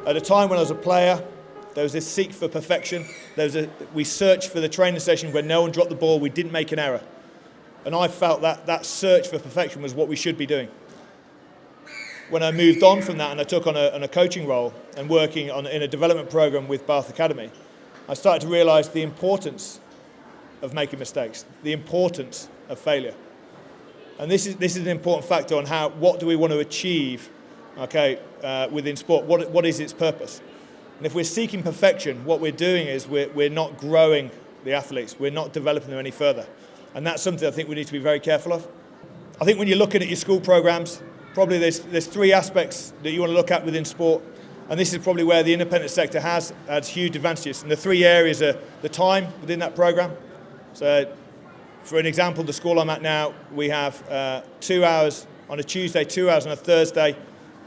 At a time when I was a player, there was this seek for perfection. We searched for the training session where no one dropped the ball, we didn't make an error. And I felt that search for perfection was what we should be doing. When I moved on from that and I took on a coaching role and working in a development program with Bath Academy, I started to realise the importance of making mistakes, the importance of failure. And this is an important factor on what do we want to achieve, within sport, what is its purpose. And if we're seeking perfection, what we're doing is we're not growing the athletes, we're not developing them any further. And that's something I think we need to be very careful of. I think when you're looking at your school programs, probably there's three aspects that you want to look at within sport, and this is probably where the independent sector has huge advantages. And the three areas are the time within that program. So, for an example, the school I'm at now, we have 2 hours on a Tuesday, 2 hours on a Thursday.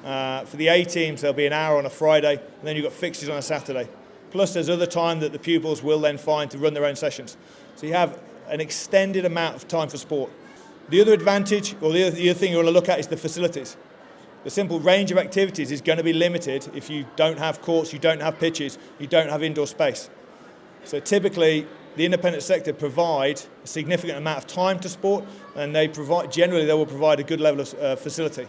For the A teams, there'll be an hour on a Friday, and then you've got fixtures on a Saturday. Plus, there's other time that the pupils will then find to run their own sessions. So you have an extended amount of time for sport. The other advantage, or the other thing you want to look at, is the facilities. The simple range of activities is going to be limited if you don't have courts, you don't have pitches, you don't have indoor space. So typically, the independent sector provide a significant amount of time to sport, and generally they will provide a good level of facility.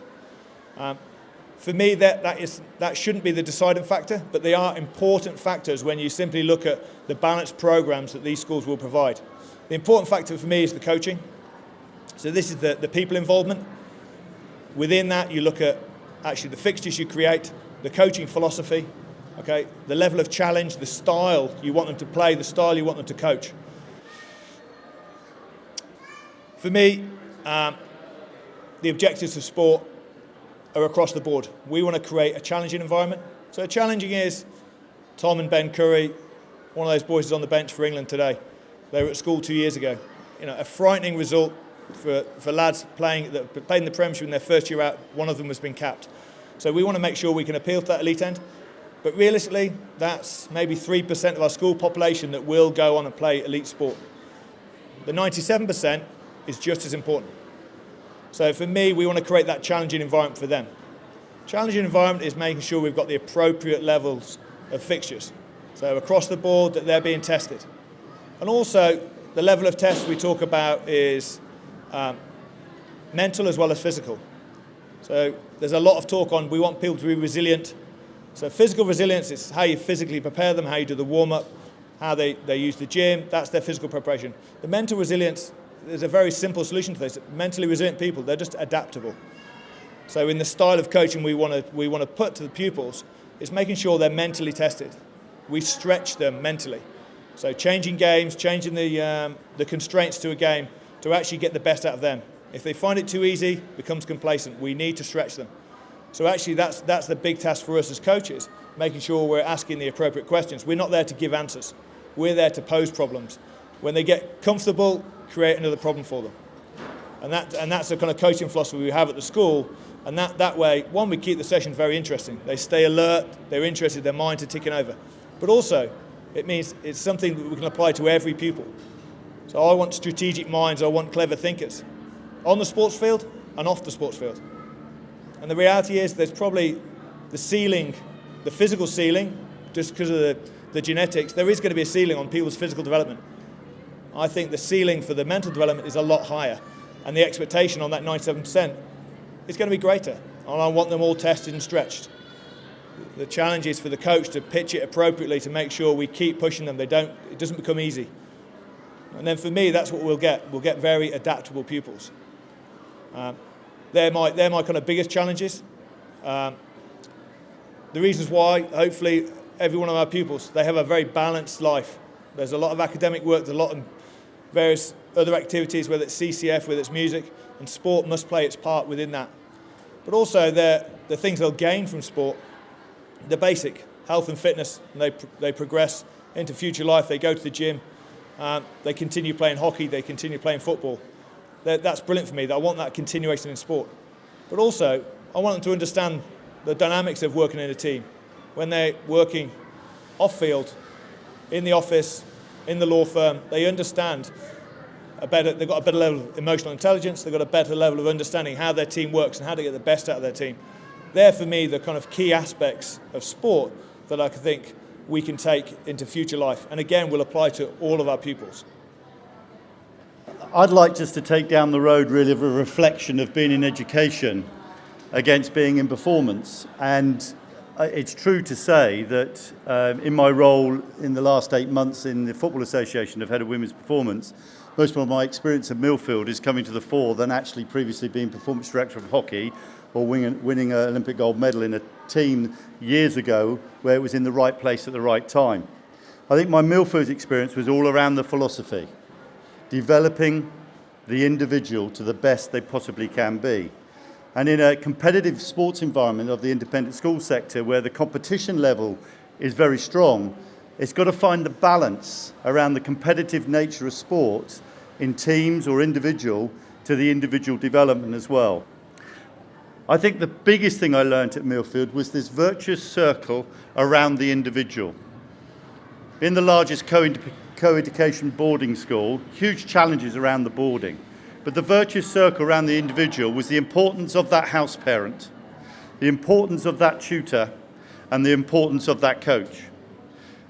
For me, that shouldn't be the deciding factor, but they are important factors when you simply look at the balanced programs that these schools will provide. The important factor for me is the coaching. So this is the people involvement. Within that, you look at actually the fixtures you create, the coaching philosophy, the level of challenge, the style you want them to play, the style you want them to coach. For me, the objectives of sport are across the board. We want to create a challenging environment. So challenging is Tom and Ben Curry, one of those boys is on the bench for England today. They were at school 2 years ago. A frightening result for lads playing in the Premiership in their first year out. One of them has been capped. So we want to make sure we can appeal to that elite end. But realistically, that's maybe 3% of our school population that will go on and play elite sport. The 97% is just as important. So for me, we want to create that challenging environment for them. Challenging environment is making sure we've got the appropriate levels of fixtures. So across the board that they're being tested. And also, the level of test we talk about is mental as well as physical. So there's a lot of talk on we want people to be resilient. So physical resilience is how you physically prepare them, how you do the warm-up, how they use the gym. That's their physical preparation. The mental resilience, there's a very simple solution to this. Mentally resilient people, they're just adaptable. So in the style of coaching we want to put to the pupils is making sure they're mentally tested. We stretch them mentally. So changing games, changing the constraints to a game to actually get the best out of them. If they find it too easy, becomes complacent. We need to stretch them. So actually that's the big task for us as coaches, making sure we're asking the appropriate questions. We're not there to give answers. We're there to pose problems. When they get comfortable, create another problem for them. And that's the kind of coaching philosophy we have at the school. And that way, one, we keep the sessions very interesting. They stay alert, they're interested, their minds are ticking over. But also, it means it's something that we can apply to every pupil. So I want strategic minds, I want clever thinkers. On the sports field and off the sports field. And the reality is there's probably the ceiling, the physical ceiling, just because of the genetics, there is going to be a ceiling on people's physical development. I think the ceiling for the mental development is a lot higher. And the expectation on that 97% is going to be greater. And I want them all tested and stretched. The challenge is for the coach to pitch it appropriately to make sure we keep pushing them. It doesn't become easy. And then for me, that's what we'll get. We'll get very adaptable pupils. They're my kind of biggest challenges. The reasons why, hopefully, every one of our pupils, they have a very balanced life. There's a lot of academic work, there's a lot of various other activities, whether it's CCF, whether it's music, and sport must play its part within that. But also, the things they'll gain from sport, the basic health and fitness, and they progress into future life. They go to the gym, they continue playing hockey, they continue playing football. That's brilliant for me. I want that continuation in sport. But also, I want them to understand the dynamics of working in a team. When they're working off-field, in the office, in the law firm, they understand they've got a better level of emotional intelligence, they've got a better level of understanding how their team works and how to get the best out of their team. they're for me the kind of key aspects of sport that I think we can take into future life, and again will apply to all of our pupils. I'd like just to take down the road really of a reflection of being in education against being in performance. And it's true to say that in my role in the last 8 months in the Football Association of Head of Women's Performance, most of my experience at Millfield is coming to the fore than actually previously being Performance Director of Hockey or winning an Olympic gold medal in a team years ago where it was in the right place at the right time. I think my Millfield experience was all around the philosophy, developing the individual to the best they possibly can be. And in a competitive sports environment of the independent school sector where the competition level is very strong, it's got to find the balance around the competitive nature of sport in teams or individual to the individual development as well. I think the biggest thing I learned at Millfield was this virtuous circle around the individual. In the largest co-education boarding school, huge challenges around the boarding. But the virtuous circle around the individual was the importance of that house parent, the importance of that tutor, and the importance of that coach.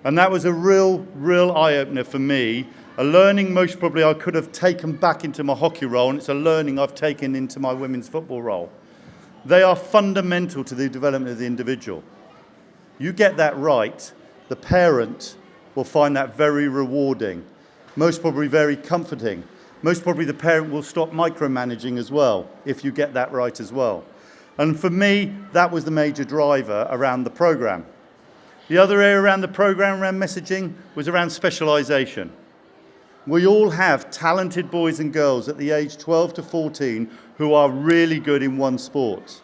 And that was a real eye-opener for me, a learning most probably I could have taken back into my hockey role, and it's a learning I've taken into my women's football role. They are fundamental to the development of the individual. You get that right, the parent will find that very rewarding, most probably very comforting. Most probably the parent will stop micromanaging as well, if you get that right as well. And for me, that was the major driver around the programme. The other area around the programme, around messaging, was around specialisation. We all have talented boys and girls at the age 12 to 14 who are really good in one sport.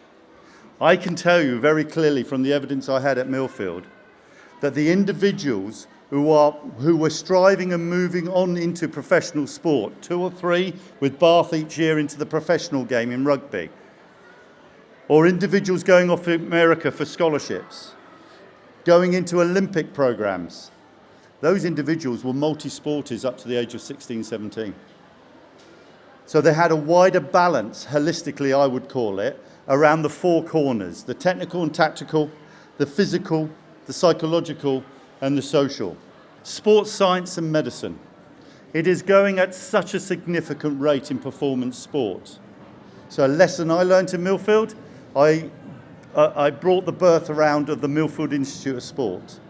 I can tell you very clearly from the evidence I had at Millfield that the individuals who were striving and moving on into professional sport, 2 or 3 with Bath each year into the professional game in rugby, or individuals going off to America for scholarships, going into Olympic programs. Those individuals were multi-sporters up to the age of 16, 17. So they had a wider balance, holistically I would call it, around the 4 corners, the technical and tactical, the physical, the psychological, and the social. Sports science and medicine. It is going at such a significant rate in performance sport. So a lesson I learned in Millfield, I brought the birth around of the Millfield Institute of Sport,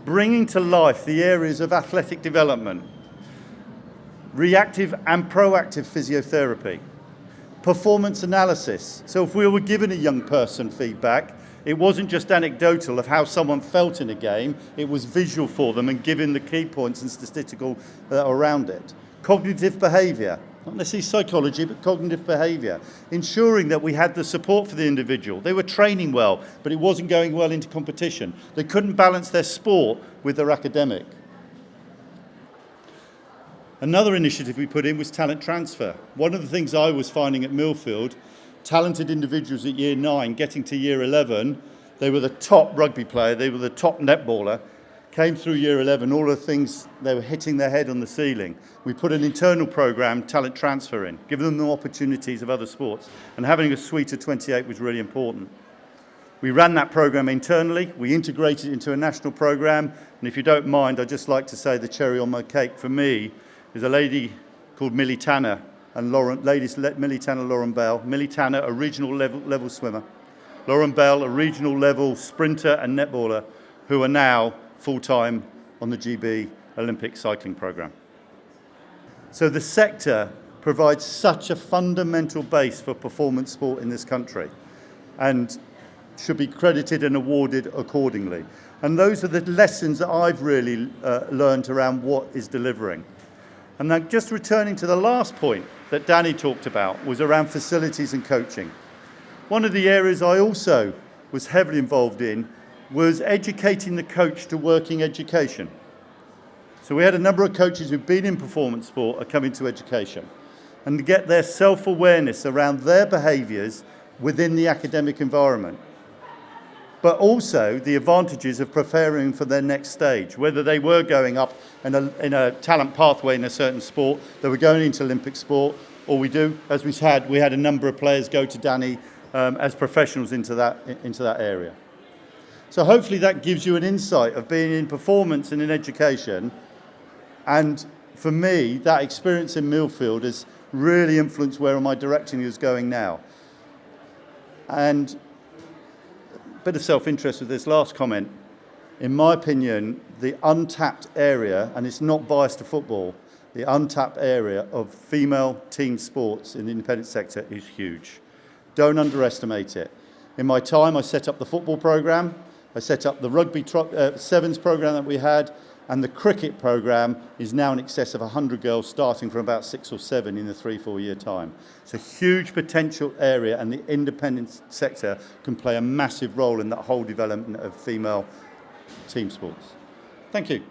bringing to life the areas of athletic development, reactive and proactive physiotherapy, performance analysis. So if we were giving a young person feedback, it wasn't just anecdotal of how someone felt in a game, it was visual for them and giving the key points and statistical around it. Cognitive behaviour, not necessarily psychology, but cognitive behaviour, ensuring that we had the support for the individual. They were training well, but it wasn't going well into competition. They couldn't balance their sport with their academic. Another initiative we put in was talent transfer. One of the things I was finding at Millfield, talented individuals at year 9 getting to year 11, they were the top rugby player, they were the top netballer, came through year 11, all the things, they were hitting their head on the ceiling. We put an internal programme, talent transfer in, giving them the opportunities of other sports, and having a suite of 28 was really important. We ran that programme internally, we integrated it into a national programme, and if you don't mind, I'd just like to say the cherry on my cake for me is a lady called Millie Tanner, and Millie Tanner, Lauren Bell. Millie Tanner, a regional level swimmer. Lauren Bell, a regional level sprinter and netballer, who are now full-time on the GB Olympic cycling programme. So the sector provides such a fundamental base for performance sport in this country and should be credited and awarded accordingly. And those are the lessons that I've really learned around what is delivering. And then just returning to the last point that Danny talked about was around facilities and coaching. One of the areas I also was heavily involved in was educating the coach to working education. So we had a number of coaches who've been in performance sport are coming to education and to get their self-awareness around their behaviours within the academic environment. But also the advantages of preparing for their next stage, whether they were going up in a talent pathway in a certain sport, they were going into Olympic sport, or we had a number of players go to Danny as professionals into that area. So hopefully that gives you an insight of being in performance and in education. And for me, that experience in Millfield has really influenced where my direction is going now. And a bit of self-interest with this last comment. In my opinion, the untapped area, and it's not biased to football, the untapped area of female team sports in the independent sector is huge. Don't underestimate it. In my time, I set up the football programme, I set up the rugby sevens programme that we had, and the cricket programme is now in excess of 100 girls starting from about 6 or 7 in a 3-4 year time. It's a huge potential area, and the independent sector can play a massive role in that whole development of female team sports. Thank you.